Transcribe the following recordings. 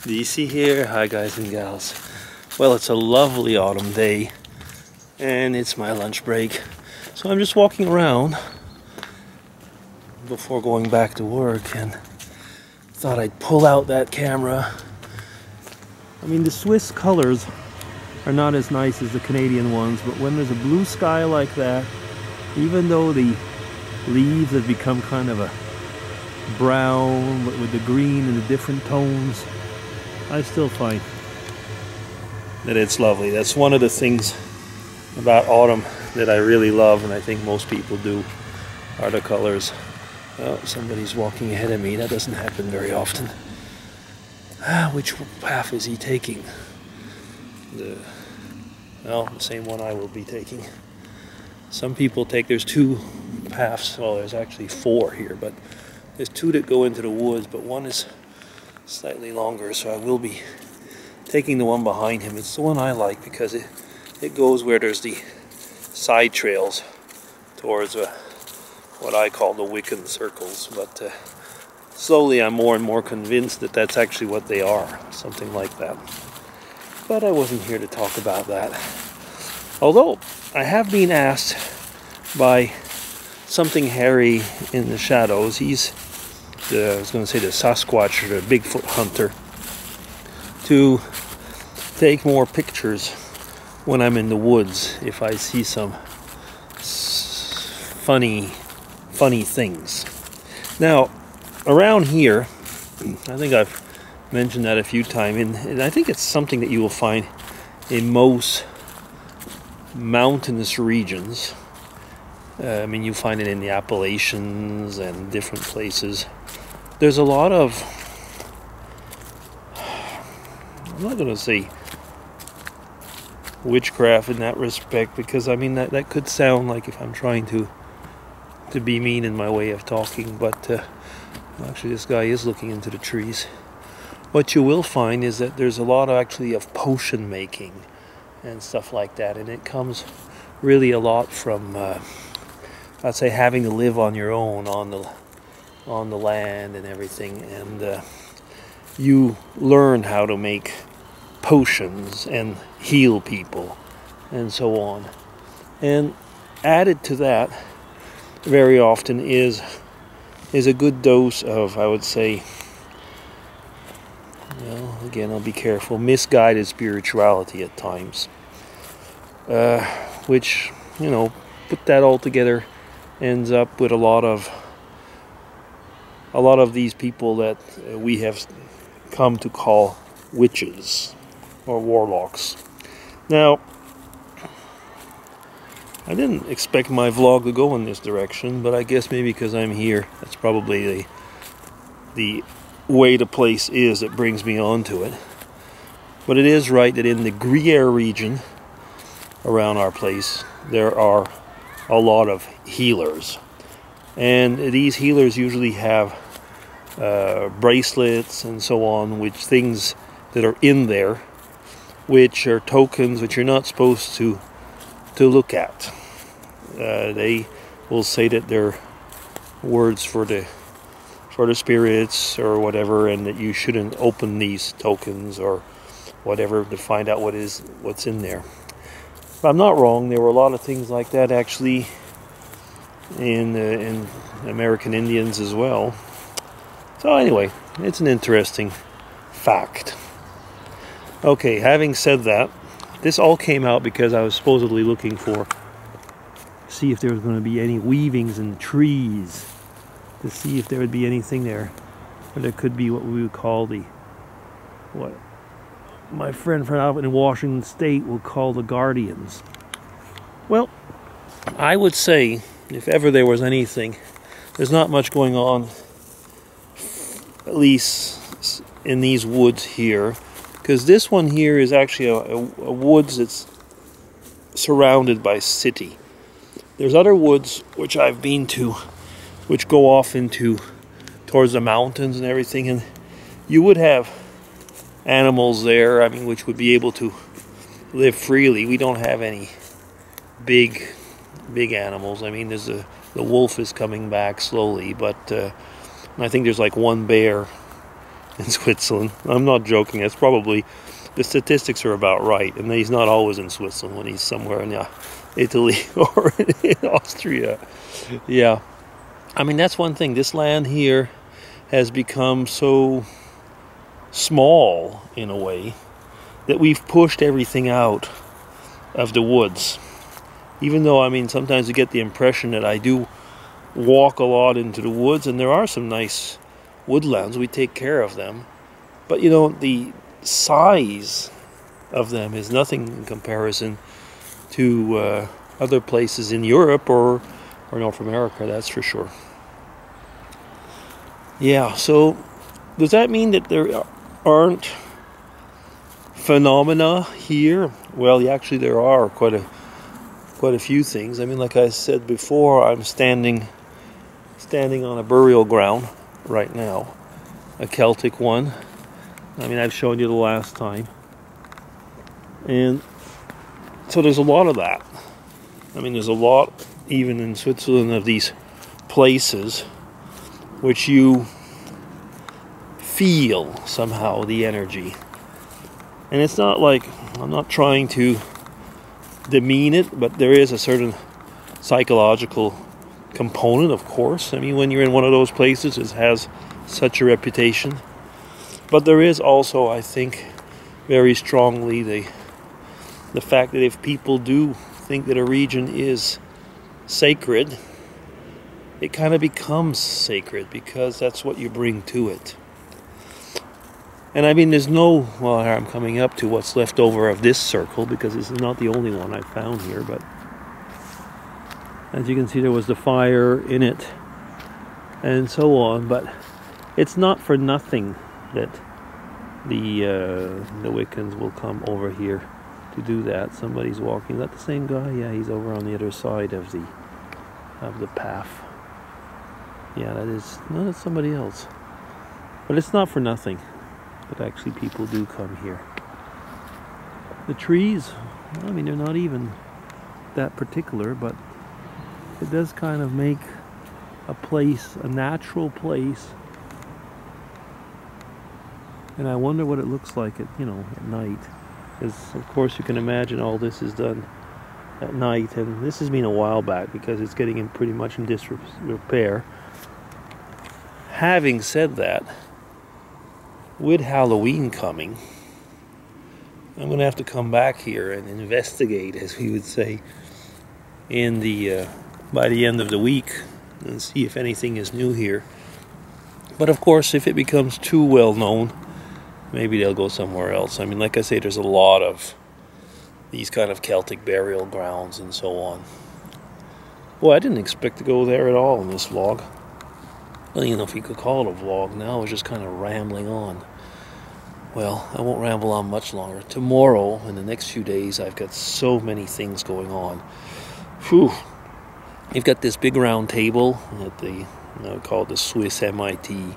Do you see here? Hi guys and gals. Well, it's a lovely autumn day and it's my lunch break. So I'm just walking around before going back to work and thought I'd pull out that camera. I mean, the Swiss colors are not as nice as the Canadian ones, but when there's a blue sky like that, even though the leaves have become kind of a brown with the green and the different tones, I still find that it's lovely. That's one of the things about autumn that I really love, and I think most people do, are the colors. Oh, somebody's walking ahead of me. That doesn't happen very often. Which path is he taking? Well, the same one I will be taking. Some people take, there's two paths, well there's actually four here, but there's two that go into the woods, but one is slightly longer, so I will be taking the one behind him. It's the one I like because it goes where there's the side trails towards what I call the Wiccan circles, but slowly I'm more and more convinced that that's actually what they are, something like that. But I wasn't here to talk about that. Although I have been asked by something hairy in the shadows, he's I was going to say the Sasquatch or the Bigfoot hunter, to take more pictures when I'm in the woods if I see some funny things. Now, around here, I think I've mentioned that a few times, and I think it's something that you will find in most mountainous regions. I mean, you find it in the Appalachians and different places. There's a lot of, I'm not going to say witchcraft in that respect, because I mean that could sound like if I'm trying to be mean in my way of talking, but actually this guy is looking into the trees. What you will find is that there's a lot of potion making and stuff like that, and it comes really a lot from I'd say having to live on your own on the land and everything, and you learn how to make potions and heal people and so on. And added to that very often is a good dose of, I would say, well, again, I'll be careful, misguided spirituality at times, which, you know, put that all together ends up with a lot of these people that we have come to call witches or warlocks. Now, I didn't expect my vlog to go in this direction, but I guess maybe because I'm here, that's probably the way the place is that brings me onto it. But it is right that in the Gruyere region around our place, there are a lot of healers, and these healers usually have bracelets and so on, which things that are in there which are tokens which you're not supposed to look at. They will say that they're words for the spirits or whatever, and that you shouldn't open these tokens or whatever to find out what's in there. If I'm not wrong, there were a lot of things like that actually in American Indians as well. So anyway, it's an interesting fact. Okay, having said that, this all came out because I was supposedly looking to see if there was going to be any weavings in the trees, to see if there would be anything there, or there could be what we would call what my friend from out in Washington State will call the guardians. Well, I would say, if ever there was anything, there's not much going on, at least in these woods here, because this one here is actually a woods that's surrounded by city. There's other woods which I've been to, which go off towards the mountains and everything, and you would have animals there, I mean, which would be able to live freely. We don't have any big animals. I mean, the wolf is coming back slowly, but I think there's like one bear in Switzerland. I'm not joking. It's probably, the statistics are about right, and he's not always in Switzerland when he's somewhere in Italy or in Austria. Yeah, I mean, that's one thing. This land here has become so small in a way that we've pushed everything out of the woods. Even though, I mean, sometimes you get the impression that I do walk a lot into the woods, and there are some nice woodlands. We take care of them. But, you know, the size of them is nothing in comparison to other places in Europe or North America, that's for sure. Yeah, so does that mean that there aren't phenomena here? Well, actually there are quite a few things. I mean, like I said before, I'm standing on a burial ground right now, a Celtic one. I mean, I've shown you the last time. And so there's a lot of that. I mean, there's a lot, even in Switzerland, of these places which you feel somehow the energy. And it's not like, I'm not trying to demean it, but there is a certain psychological component, of course. I mean, when you're in one of those places, it has such a reputation. But there is also, I think, very strongly the fact that if people do think that a region is sacred, it kind of becomes sacred because that's what you bring to it. And I mean, there's no, well, I'm coming up to what's left over of this circle, because this is not the only one I found here, but as you can see, there was the fire in it and so on. But it's not for nothing that the Wiccans will come over here to do that. Somebody's walking. Is that the same guy? Yeah, he's over on the other side of the path. Yeah, that is, no, that's somebody else. But it's not for nothing. But actually people do come here. The trees, I mean, they're not even that particular, but it does kind of make a place, a natural place. And I wonder what it looks like at night. Because of course you can imagine all this is done at night, and this has been a while back because it's getting in pretty much in disrepair. Having said that, with Halloween coming, I'm going to have to come back here and investigate, as we would say, in by the end of the week, and see if anything is new here. But of course, if it becomes too well known, maybe they'll go somewhere else. I mean, like I say, there's a lot of these kind of Celtic burial grounds and so on. Well, I didn't expect to go there at all in this vlog. I don't even know if you could call it a vlog now. I was just kind of rambling on. Well, I won't ramble on much longer. Tomorrow, in the next few days, I've got so many things going on. Whew. You've got this big round table at called the Swiss MIT.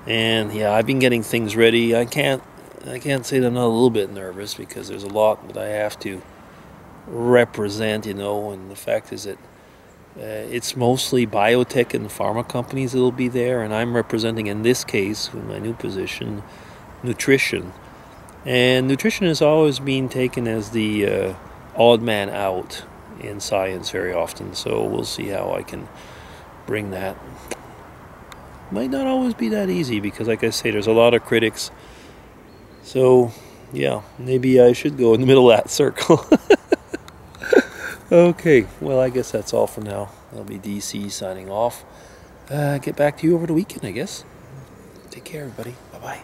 And yeah, I've been getting things ready. I can't say that I'm not a little bit nervous, because there's a lot that I have to represent, and the fact is that it's mostly biotech and pharma companies that will be there, and I'm representing, in this case, with my new position, nutrition. And nutrition has always been taken as the odd man out in science very often, so we'll see how I can bring that. Might not always be that easy, because like I say, there's a lot of critics. So yeah, maybe I should go in the middle of that circle. Okay, well, I guess that's all for now. That'll be DC signing off. Get back to you over the weekend, I guess. Take care, everybody. Bye-bye.